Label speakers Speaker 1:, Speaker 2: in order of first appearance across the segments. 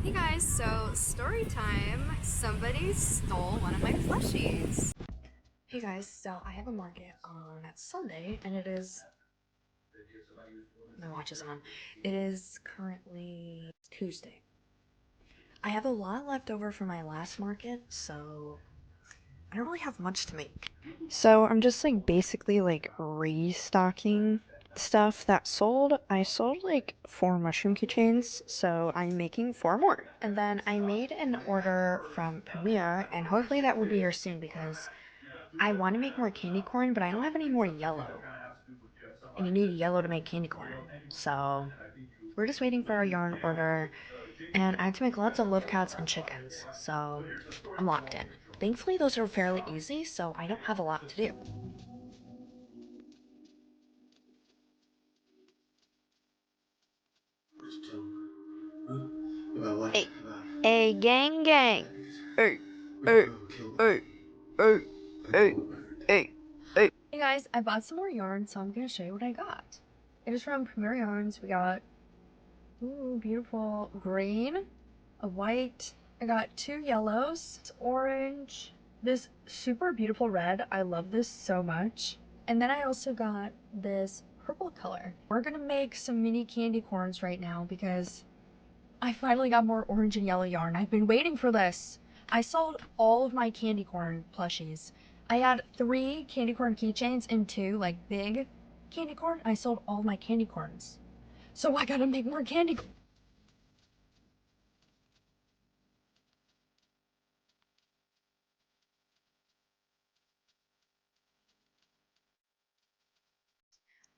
Speaker 1: Hey guys, so story time. Somebody stole one of my plushies. Hey guys, so I have a market on Sunday and it is my watch is on. It is currently Tuesday. I have a lot left over from my last market, so I don't really have much to make. So I'm just like basically like restocking stuff that sold. I sold like 4 mushroom keychains, so I'm making 4 more. And then I made an order from Pamia, and hopefully that will be here soon because I want to make more candy corn, but I don't have any more yellow. And you need yellow to make candy corn. So we're just waiting for our yarn order. And I have to make lots of love cats and chickens, so I'm locked in. Thankfully, those are fairly easy, so I don't have a lot to do. Hey, hey, gang, gang. Hey, hey, hey, hey, hey, hey, hey. Hey guys, I bought some more yarn, so I'm gonna show you what I got. It is from Premier Yarns. We got, ooh, beautiful green, a white. I got 2 yellows, orange, this super beautiful red. I love this so much. And then I also got this purple color. We're gonna make some mini candy corns right now because I finally got more orange and yellow yarn. I've been waiting for this. I sold all of my candy corn plushies. I had 3 candy corn keychains and 2 like big candy corn. I sold all my candy corns. So I gotta make more candy corn.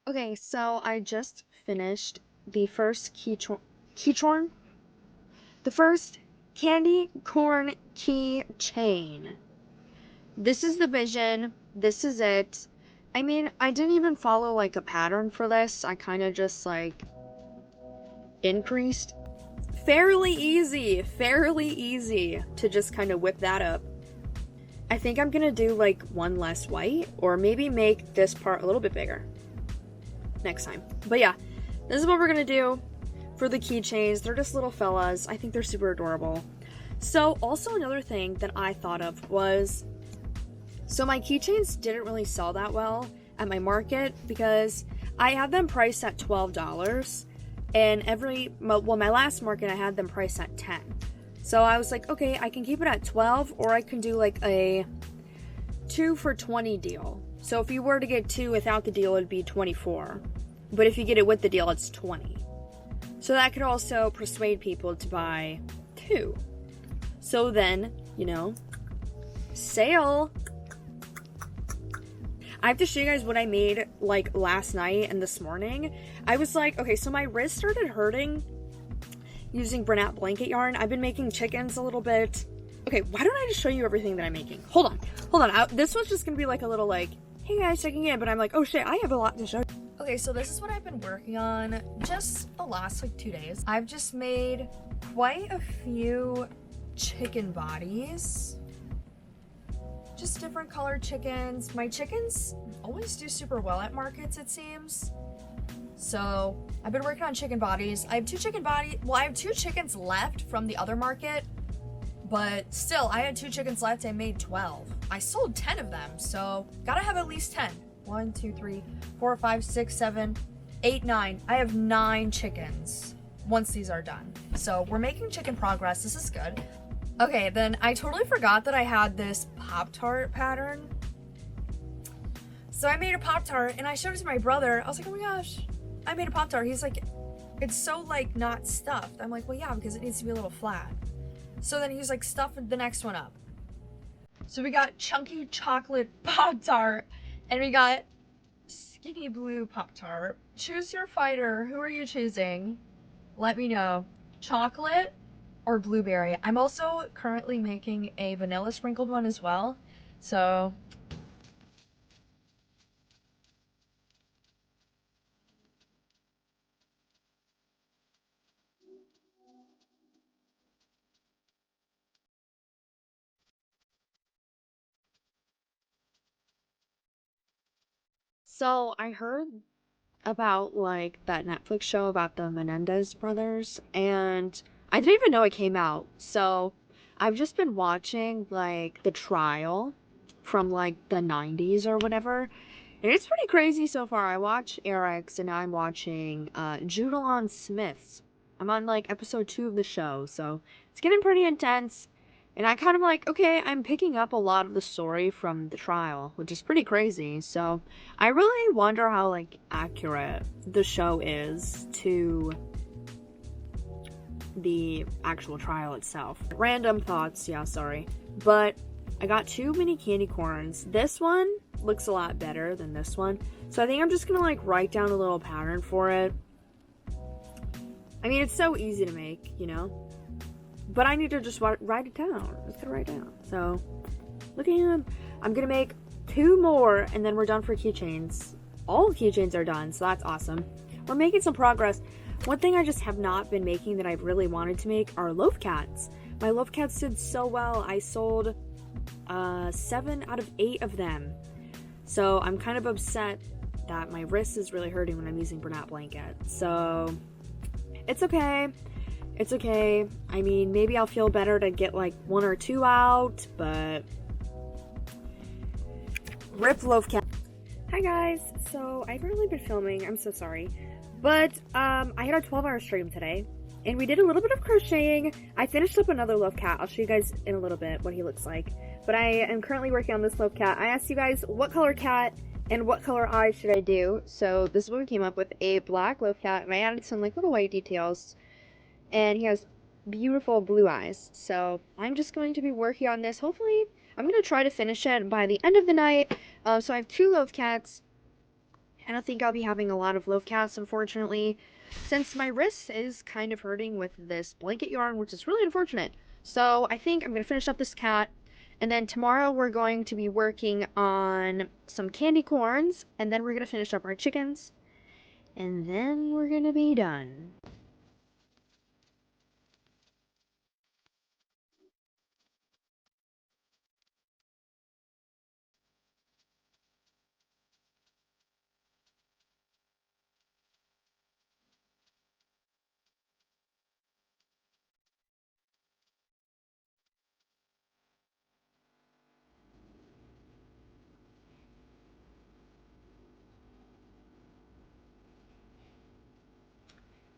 Speaker 1: Okay, so I just finished the first keychain, the first candy corn keychain. This is the vision. This is it. I mean, I didn't even follow like a pattern for this. I kind of just like increased. Fairly easy to just kind of whip that up. I think I'm gonna do like 1 less white or maybe make this part a little bit bigger next time. But yeah, this is what we're gonna do for the keychains. They're just little fellas. I think they're super adorable. So also another thing that I thought of was, so my keychains didn't really sell that well at my market because I had them priced at $12 and my last market I had them priced at 10. So I was like, okay, I can keep it at 12 or I can do like a 2 for 20 deal. So if you were to get 2 without the deal, it'd be 24. But if you get it with the deal, it's 20. So that could also persuade people to buy 2. So then, you know, sale. I have to show you guys what I made like last night and this morning. I was like, okay, so my wrist started hurting using Bernat blanket yarn. I've been making chickens a little bit. Okay, why don't I just show you everything that I'm making? Hold on. This was just gonna be like a little like, hey guys, checking in, but I'm like, oh shit, I have a lot to show you. Okay, so this is what I've been working on just the last like 2 days. I've just made quite a few chicken bodies. Just different colored chickens. My chickens always do super well at markets, it seems. So I've been working on chicken bodies. I have 2 chickens left from the other market, but still I had 2 chickens left. I made 12. I sold 10 of them, so gotta have at least 10. 1, 2, 3, 4, 5, 6, 7, 8, 9. I have 9 chickens once these are done. So we're making chicken progress. This is good. Okay, then I totally forgot that I had this Pop-tart pattern. So I made a Pop-tart and I showed it to my brother. I was like, oh my gosh, I made a Pop-tart. He's like, it's so like not stuffed. I'm like, well yeah, because it needs to be a little flat. So then he's like, stuff the next one up. So we got chunky chocolate Pop-tart and we got skinny blue Pop-tart. Choose your fighter. Who are you choosing? Let me know. Chocolate or blueberry. I'm also currently making a vanilla sprinkled one as well. So I heard about like that Netflix show about the Menendez brothers, and I didn't even know it came out. So I've just been watching like the trial from like the 90s or whatever. And it's pretty crazy so far. I watch Eric's and now I'm watching Judalon Smith's. I'm on like episode 2 of the show, so it's getting pretty intense. And I kind of like, okay, I'm picking up a lot of the story from the trial, which is pretty crazy. So I really wonder how like accurate the show is to the actual trial itself. Random thoughts, yeah, sorry. But I got too many candy corns. This one looks a lot better than this one. So I think I'm just gonna like write down a little pattern for it. I mean, it's so easy to make, you know? But I need to just write it down. Just gotta write it down. So, look at him. I'm gonna make 2 more and then we're done for keychains. All keychains are done, so that's awesome. We're making some progress. One thing I just have not been making that I've really wanted to make are loaf cats. My loaf cats did so well. I sold 7 out of 8 of them. So I'm kind of upset that my wrist is really hurting when I'm using Bernat blanket. So it's okay. It's okay. I mean, maybe I'll feel better to get like 1 or 2 out, but rip loaf cat. Hi guys. So I haven't really been filming. I'm so sorry. But I had a 12-hour stream today, and we did a little bit of crocheting. I finished up another loaf cat. I'll show you guys in a little bit what he looks like. But I am currently working on this loaf cat. I asked you guys what color cat and what color eyes should I do. So this is what we came up with, a black loaf cat, and I added some like little white details. And he has beautiful blue eyes. So I'm just going to be working on this. Hopefully, I'm going to try to finish it by the end of the night. So I have 2 loaf cats. I don't think I'll be having a lot of loaf cats, unfortunately, since my wrist is kind of hurting with this blanket yarn, which is really unfortunate. So I think I'm going to finish up this cat, and then tomorrow we're going to be working on some candy corns, and then we're going to finish up our chickens, and then we're going to be done.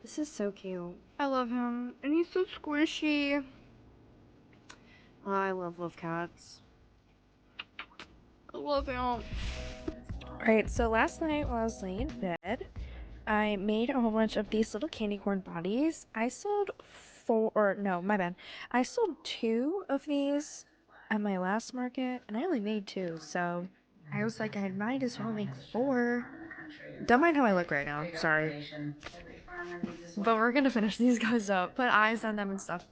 Speaker 1: This is so cute. I love him, and he's so squishy. Oh, I love cats. I love him. Alright, so last night while I was laying in bed, I made a whole bunch of these little candy corn bodies. I sold 4, or no, my bad. I sold 2 of these at my last market, and I only made 2, so I was like, I might as well make 4. Don't mind how I look right now, sorry. But we're gonna finish these guys up, put eyes on them and stuff.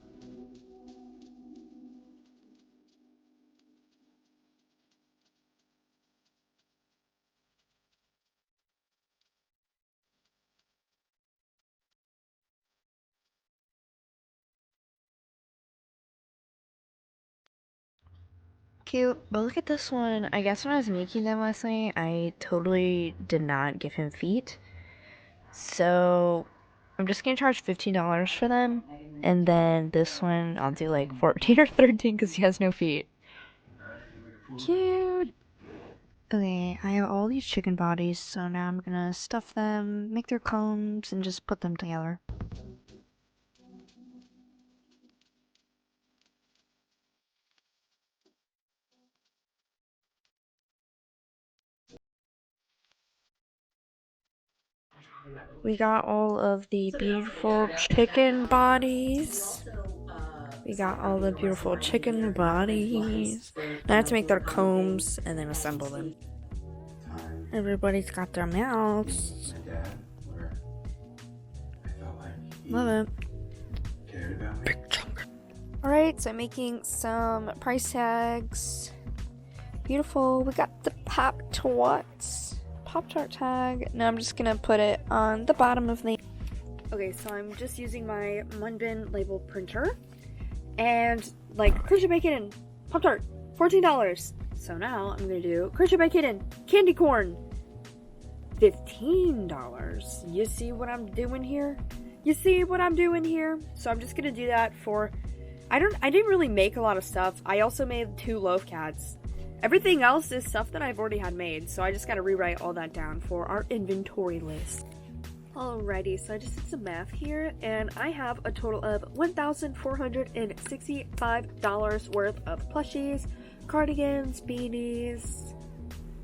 Speaker 1: Cute, but look at this one. I guess when I was making them last night, I totally did not give him feet. So I'm just gonna charge $15 for them, and then this one I'll do like 14 or 13 because he has no feet. Cute. Okay, I have all these chicken bodies, so now I'm gonna stuff them, make their combs, and just put them together. We got all of the beautiful chicken bodies. We got all the beautiful chicken bodies. Now I have to make their combs and then assemble them. Everybody's got their mouths. Love it. Big chunk. Alright, so I'm making some price tags. Beautiful. We got the Pop-tart tag. Now I'm just gonna put it on the bottom of the... Okay, so I'm just using my Munbin label printer. And, like, Crochet by Kitten, Pop-tart, $14. So now I'm gonna do Crochet by Kitten, candy corn, $15. You see what I'm doing here? You see what I'm doing here? So I'm just gonna do that for, I didn't really make a lot of stuff. I also made 2 loaf cats. Everything else is stuff that I've already had made, so I just gotta rewrite all that down for our inventory list. Alrighty, so I just did some math here, and I have a total of $1,465 worth of plushies, cardigans, beanies.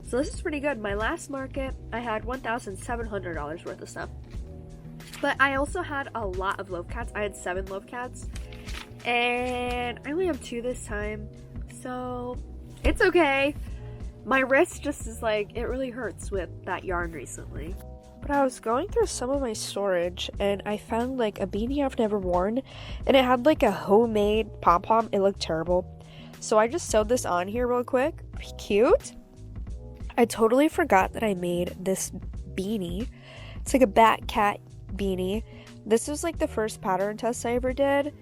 Speaker 1: So this is pretty good. My last market, I had $1,700 worth of stuff. But I also had a lot of loaf cats. I had 7 loaf cats, and I only have 2 this time, so it's okay. My wrist just is like, it really hurts with that yarn recently. But I was going through some of my storage and I found like a beanie I've never worn, and it had like a homemade pom-pom. It looked terrible. So I just sewed this on here real quick. Cute. I totally forgot that I made this beanie. It's like a bat cat beanie. This was like the first pattern test I ever did.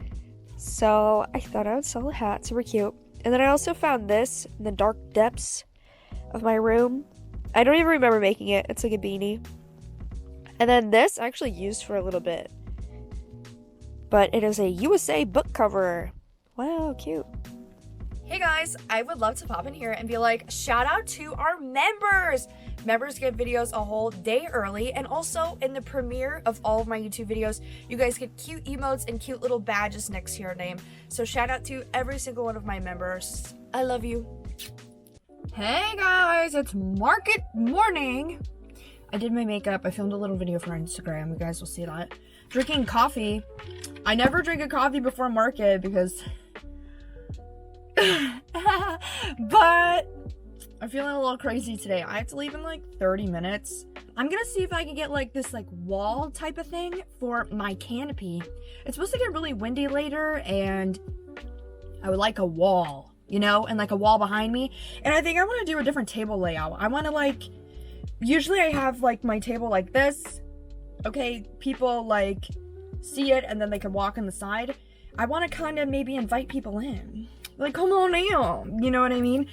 Speaker 1: So I thought I would sell a hat. Super cute. And then I also found this in the dark depths of my room. I don't even remember making it. It's like a beanie. And then this I actually used for a little bit. But it is a USA book cover. Wow, cute. Hey guys, I would love to pop in here and be like, shout out to our members. Members get videos a whole day early, and also in the premiere of all of my YouTube videos, you guys get cute emotes and cute little badges next to your name. So shout out to every single one of my members. I love you. Hey guys, it's market morning. I did my makeup. I filmed a little video for Instagram. You guys will see that. Drinking coffee. I never drink a coffee before market because but I'm feeling a little crazy today. I have to leave in like 30 minutes. I'm gonna see if I can get like this like wall type of thing for my canopy. It's supposed to get really windy later, and I would like a wall, you know, and like a wall behind me. And I think I want to do a different table layout. I want to like, usually I have like my table like this. Okay, people like see it and then they can walk on the side. I want to kind of maybe invite people in. Like, come on in, you know what I mean?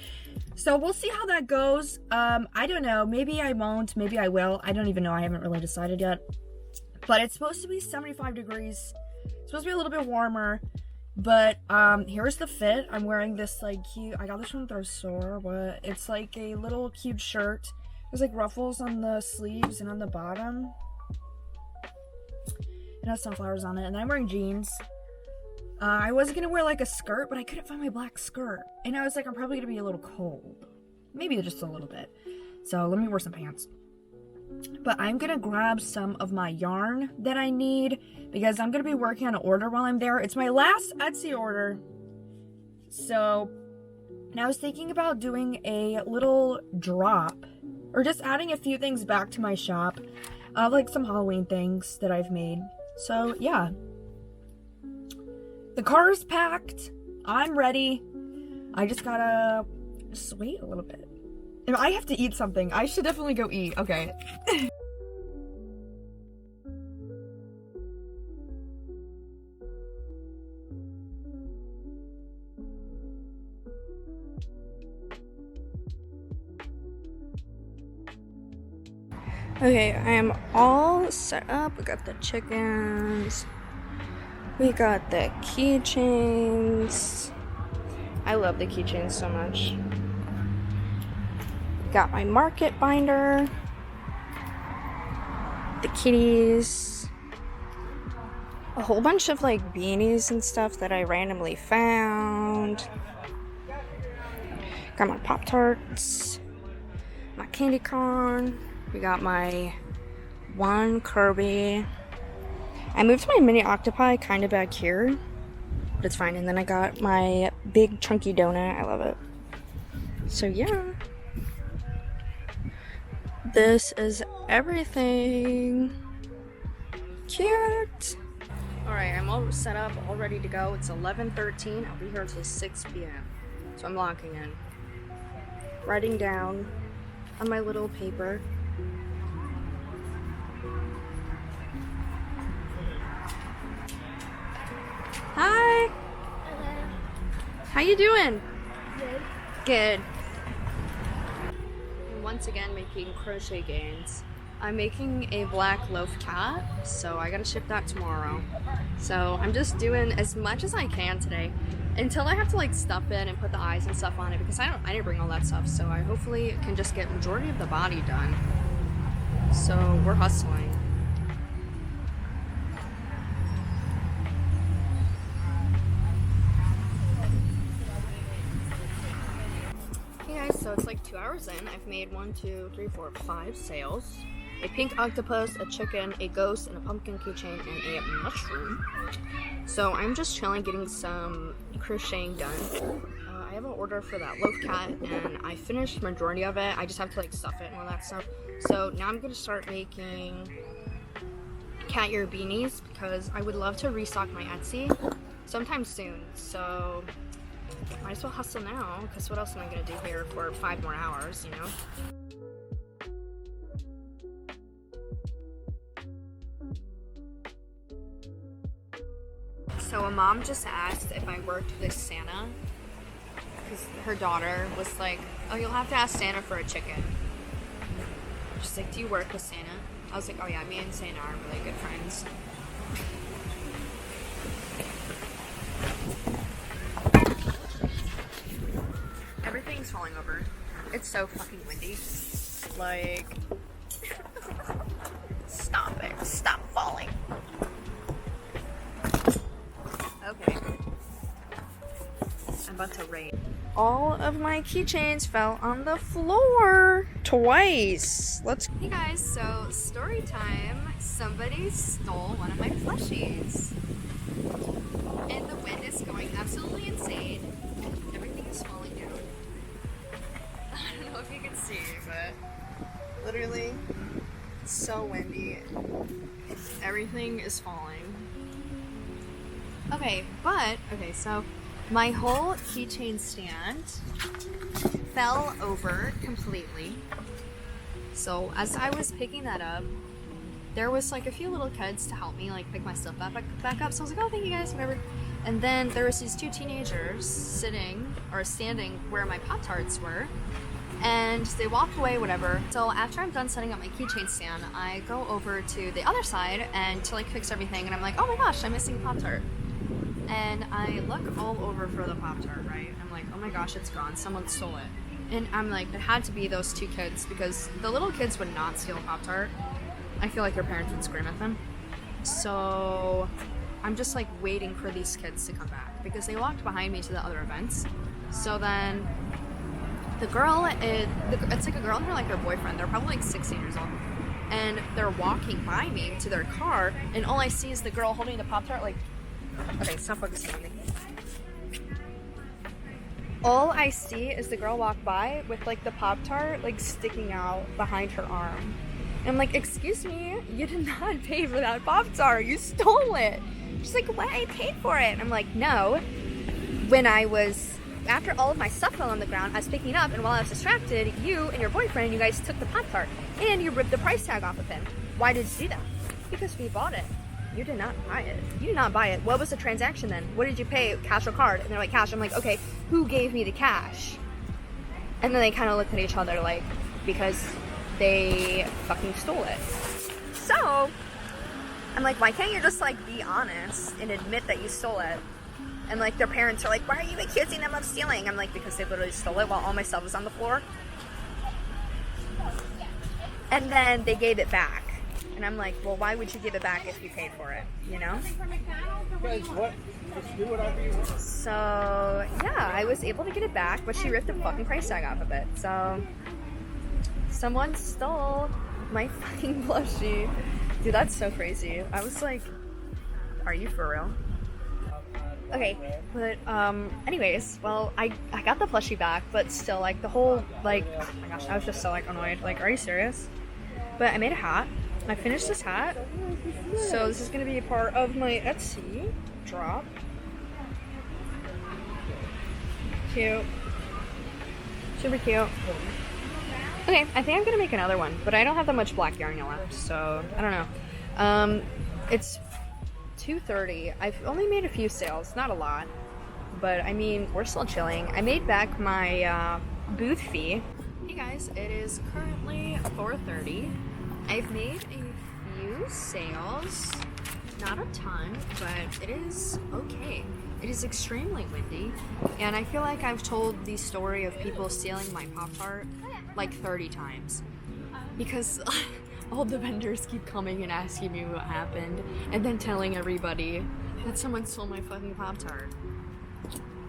Speaker 1: So we'll see how that goes. I don't know, maybe I won't, maybe I will. I don't even know, I haven't really decided yet. But it's supposed to be 75 degrees. It's supposed to be a little bit warmer. But here's the fit. I'm wearing this like cute, I got this from the thrift store, but it's like a little cute shirt. There's like ruffles on the sleeves and on the bottom. It has sunflowers on it, and I'm wearing jeans. I was gonna wear like a skirt, but I couldn't find my black skirt. And I was like, I'm probably gonna be a little cold. Maybe just a little bit. So let me wear some pants. But I'm gonna grab some of my yarn that I need because I'm gonna be working on an order while I'm there. It's my last Etsy order. So, and I was thinking about doing a little drop or just adding a few things back to my shop. Like some Halloween things that I've made. So yeah. The car is packed. I'm ready. I just gotta just wait a little bit. If I have to eat something, I should definitely go eat. Okay. Okay, I am all set up. We got the chickens. We got the keychains. I love the keychains so much. Got my market binder. The kitties. A whole bunch of like beanies and stuff that I randomly found. Got my Pop-tarts. My candy corn. We got my one Kirby. I moved my mini octopi kind of back here, but it's fine. And then I got my big chunky donut. I love it. So yeah, this is everything. Cute. All right, I'm all set up, all ready to go. It's 11:13. I'll be here until 6 p.m. So I'm locking in, writing down on my little paper. Hi.
Speaker 2: Hello.
Speaker 1: How you doing?
Speaker 2: Good.
Speaker 1: Good. And once again making crochet gains. I'm making a black loaf cat, so I gotta ship that tomorrow. So I'm just doing as much as I can today until I have to like stuff it and put the eyes and stuff on it, because I didn't bring all that stuff, so I hopefully can just get majority of the body done. So we're hustling. Hey guys, so it's like 2 hours in. I've made 1, 2, 3, 4, 5 sales. A pink octopus, a chicken, a ghost, and a pumpkin keychain, and a mushroom. So I'm just chilling, getting some crocheting done. I have an order for that loaf cat, and I finished majority of it. I just have to like stuff it and all that stuff. So now I'm gonna start making cat ear beanies, because I would love to restock my Etsy sometime soon. So might as well hustle now, because what else am I gonna do here for 5 more hours, you know? So a mom just asked if I worked with Santa, because her daughter was like, oh, you'll have to ask Santa for a chicken. She's like, do you work with Santa? I was like, oh yeah, me and Santa are really good friends. Everything's falling over. It's so fucking windy. Like, stop it. Stop falling. Okay. I'm about to rain. All of my keychains fell on the floor twice. Hey guys, so story time. Somebody stole one of my plushies. And the wind is going absolutely insane. Everything is falling down. I don't know if you can see, but literally, it's so windy. Everything is falling. Okay, so my whole keychain stand fell over completely. So as I was picking that up, there was like a few little kids to help me like pick my stuff back up. So I was like, oh, thank you guys, whatever. And then there was these 2 teenagers standing where my Pop-tarts were, and they walked away, whatever. So after I'm done setting up my keychain stand, I go over to the other side and to like fix everything, and I'm like, oh my gosh, I'm missing a Pop-tart. And I look all over for the Pop-tart, right? I'm like, oh my gosh, it's gone. Someone stole it. And I'm like, it had to be those 2 kids, because the little kids would not steal a Pop-tart. I feel like their parents would scream at them. So I'm just like waiting for these kids to come back, because they walked behind me to the other events. So then the girl, it's like a girl and her boyfriend. They're probably like 16 years old. And they're walking by me to their car, and all I see is the girl holding the Pop-tart like, okay, stop focusing on me. All I see is the girl walk by with like the Pop-tart like sticking out behind her arm. And I'm like, excuse me, you did not pay for that Pop-tart. You stole it. She's like, what? I paid for it. And I'm like, no. After all of my stuff fell on the ground, I was picking it up, and while I was distracted, you and your boyfriend, you guys took the Pop-tart and you ripped the price tag off of him. Why did you do that? Because we bought it. You did not buy it. You did not buy it. What was the transaction then? What did you pay? Cash or card? And they're like, cash. I'm like, okay, who gave me the cash? And then they kind of looked at each other like, because they fucking stole it. So I'm like, why can't you just like be honest and admit that you stole it? And like their parents are like, why are you accusing them of stealing? I'm like, because they literally stole it while all my stuff was on the floor. And then they gave it back. And I'm like, well, why would you give it back if you paid for it, you know? So, yeah, I was able to get it back, but she ripped the fucking price tag off of it. So, someone stole my fucking plushie. Dude, that's so crazy. I was like, are you for real? Okay, but, anyways, well, I got the plushie back, but still, like, the whole, like, oh my gosh, I was just so, like, annoyed. Like, are you serious? But I made a hat. I finished this hat, so this is going to be a part of my Etsy drop. Cute. Super cute. Okay, I think I'm going to make another one, but I don't have that much black yarn left, so I don't know. It's 2:30. I've only made a few sales, not a lot, but I mean, we're still chilling. I made back my booth fee. Hey guys, it is currently 4:30. I've made a few sales, not a ton, but it is okay. It is extremely windy, and I feel like I've told the story of people stealing my Pop-tart like 30 times because all the vendors keep coming and asking me what happened and then telling everybody that someone stole my fucking Pop-tart.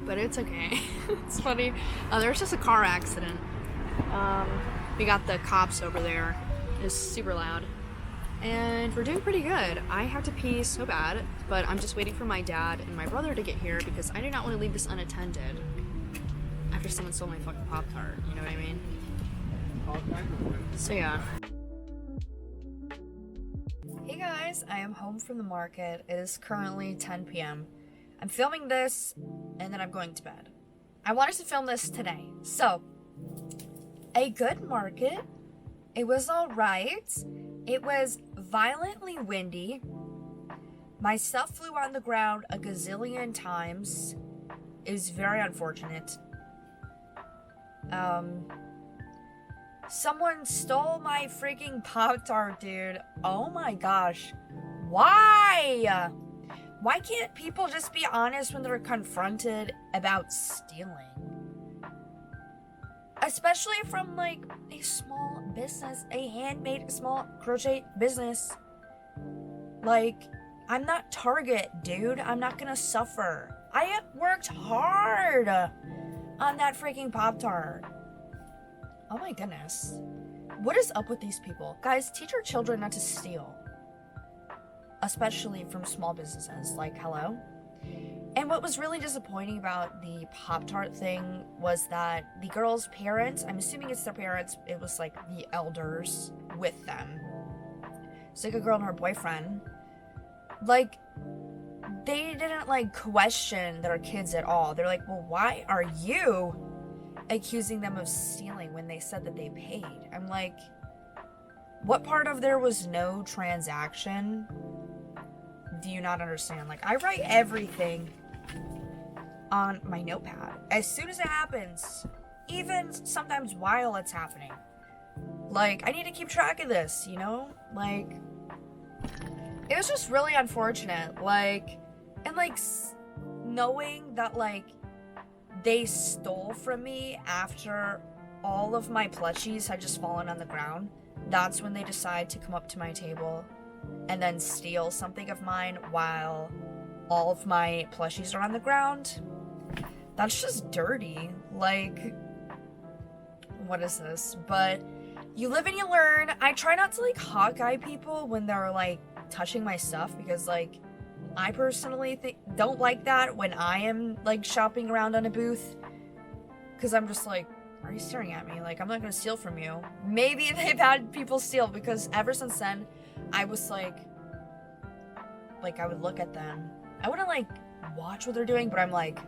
Speaker 1: But it's okay. It's funny. There was just a car accident. We got the cops over there. It was super loud. And we're doing pretty good. I have to pee so bad, but I'm just waiting for my dad and my brother to get here because I do not want to leave this unattended after someone stole my fucking Pop-tart. You know what I mean? So yeah. Hey guys, I am home from the market. It is currently 10 p.m. I'm filming this and then I'm going to bed. I wanted to film this today. So, a good market. It was alright. It was violently windy. My stuff flew on the ground a gazillion times. It was very unfortunate. Someone stole my freaking Pop-tart, dude. Oh my gosh. Why? Why can't people just be honest when they're confronted about stealing? Especially from like a small business, a handmade small crochet business. Like, I'm not Target, dude. I'm not gonna suffer. I worked hard on that freaking Pop-tart. Oh my goodness. What is up with these people? Guys, teach your children not to steal. Especially from small businesses. Like, hello? And what was really disappointing about the Pop-tart thing was that the girl's parents, I'm assuming it's their parents, it was like the elders with them. It's like a girl and her boyfriend. Like, they didn't like question their kids at all. They're like, well, why are you accusing them of stealing when they said that they paid? I'm like, what part of there was no transaction do you not understand? Like, I write everything on my notepad as soon as it happens, even sometimes while it's happening. Like, I need to keep track of this, you know? Like, it was just really unfortunate. Like, and like knowing that like they stole from me after all of my plushies had just fallen on the ground. That's when they decide to come up to my table and then steal something of mine while all of my plushies are on the ground. That's just dirty. Like, what is this? But you live and you learn. I try not to like hawkeye people when they're like touching my stuff because like I personally don't like that when I am like shopping around on a booth, because I'm just like, are you staring at me? Like, I'm not gonna steal from you. Maybe they've had people steal, because ever since then I was like I would look at them. I wouldn't like watch what they're doing, but I'm like,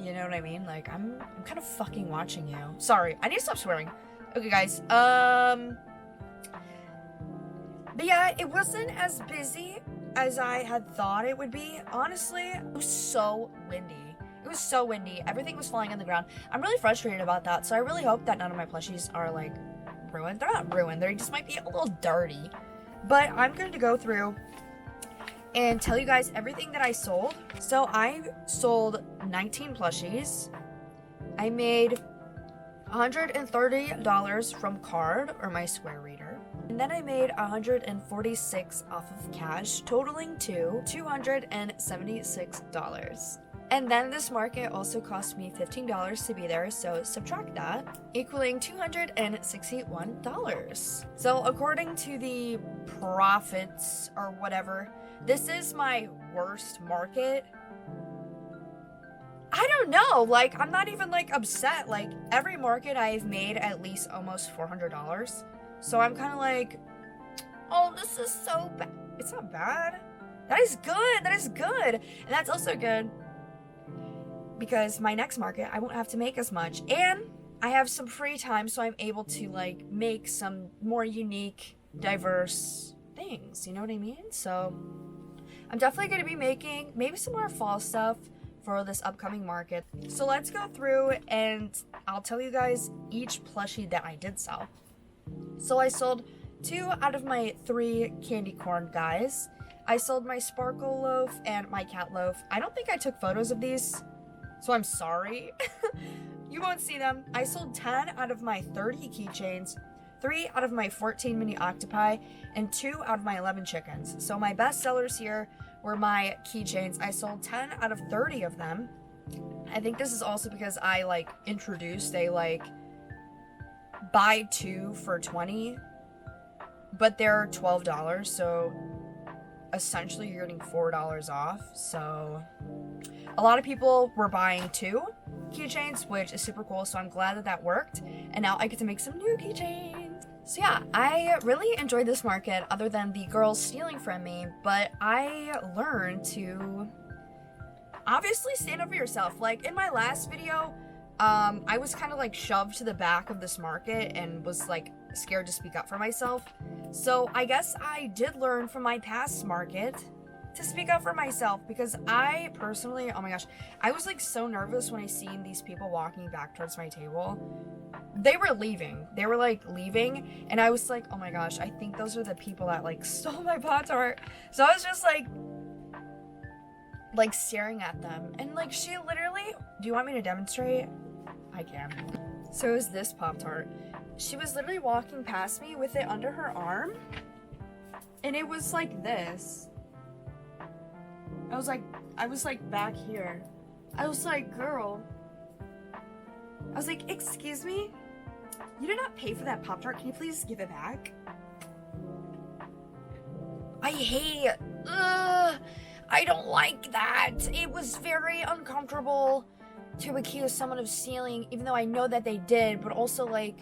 Speaker 1: you know what I mean? Like, I'm kind of fucking watching you. Sorry, I need to stop swearing. Okay, guys. But yeah, it wasn't as busy as I had thought it would be. Honestly, it was so windy. It was so windy. Everything was falling on the ground. I'm really frustrated about that, so I really hope that none of my plushies are, like, ruined. They're not ruined. They just might be a little dirty. But I'm going to go through and tell you guys everything that I sold. So I sold 19 plushies. I made $130 from card, or my square reader. And then I made $146 off of cash, totaling to $276. And then this market also cost me $15 to be there, so subtract that, equaling $261. So according to the profits or whatever, this is my worst market. I don't know, like, I'm not even like upset. Like, every market I've made at least almost $400. So I'm kind of like, oh, this is so bad. It's not bad. That is good. That is good. And that's also good because my next market, I won't have to make as much. And I have some free time, so I'm able to, like, make some more unique, diverse things. You know what I mean? So I'm definitely going to be making maybe some more fall stuff for this upcoming market. So let's go through and I'll tell you guys each plushie that I did sell. So I sold 2 out of my 3 candy corn guys. I sold my sparkle loaf and my cat loaf. I don't think I took photos of these, so I'm sorry. You won't see them. I sold 10 out of my 30 keychains, 3 out of my 14 mini octopi, and 2 out of my 11 chickens. So my best sellers here were my keychains. I sold 10 out of 30 of them. I think this is also because I like introduced a like buy 2 for 20, but they're $12, so essentially you're getting $4 off. So a lot of people were buying 2 keychains, which is super cool, so I'm glad that that worked, and now I get to make some new keychains. So yeah, I really enjoyed this market other than the girls stealing from me, but I learned to obviously stand up for yourself. Like in my last video, I was kind of like shoved to the back of this market and was like scared to speak up for myself. So I guess I did learn from my past market to speak up for myself, because I personally, oh my gosh, I was like so nervous when I seen these people walking back towards my table. They were leaving. They were like leaving, and I was like, oh my gosh, I think those are the people that like stole my Pop-tart. So I was just like staring at them, and like she literally, do you want me to demonstrate? I can. So it was this Pop-tart. She was literally walking past me with it under her arm, and it was like this. I was like back here. I was like, girl. I was like, excuse me? You did not pay for that Pop-tart. Can you please give it back? I hate it. I don't like that. It was very uncomfortable to accuse someone of stealing, even though I know that they did, but also like,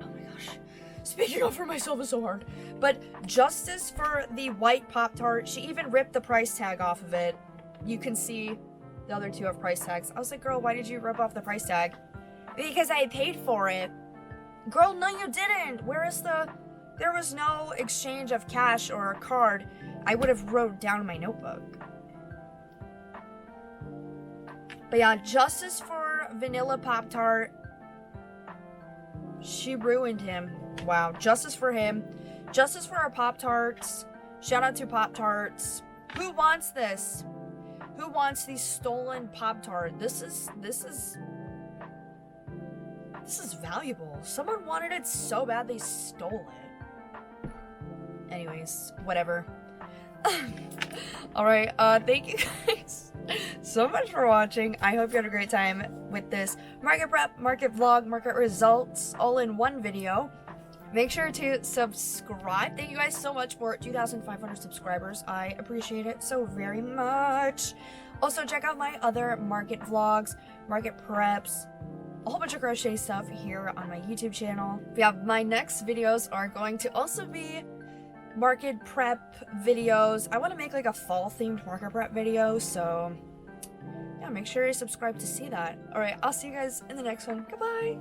Speaker 1: oh my gosh, speaking up for myself is so hard. But justice for the white Pop-tart. She even ripped the price tag off of it. You can see the other 2 have price tags. I was like, girl, why did you rip off the price tag? Because I paid for it. Girl, no you didn't. There was no exchange of cash or a card. I would have wrote down in my notebook. But yeah, justice for vanilla Pop-tart. She ruined him. Wow, justice for him. Justice for our Pop-tarts. Shout out to Pop-tarts. Who wants this? Who wants these stolen Pop-tart? This is valuable. Someone wanted it so bad they stole it. Anyways, whatever. Alright, thank you guys so much for watching. I hope you had a great time with this market prep, market vlog, market results, all in one video. Make sure to subscribe. Thank you guys so much for 2,500 subscribers. I appreciate it so very much. Also, check out my other market vlogs, market preps, a whole bunch of crochet stuff here on my YouTube channel. But yeah, my next videos are going to also be market prep videos. I want to make like a fall themed market prep video, so yeah, make sure you subscribe to see that. Alright, I'll see you guys in the next one. Goodbye!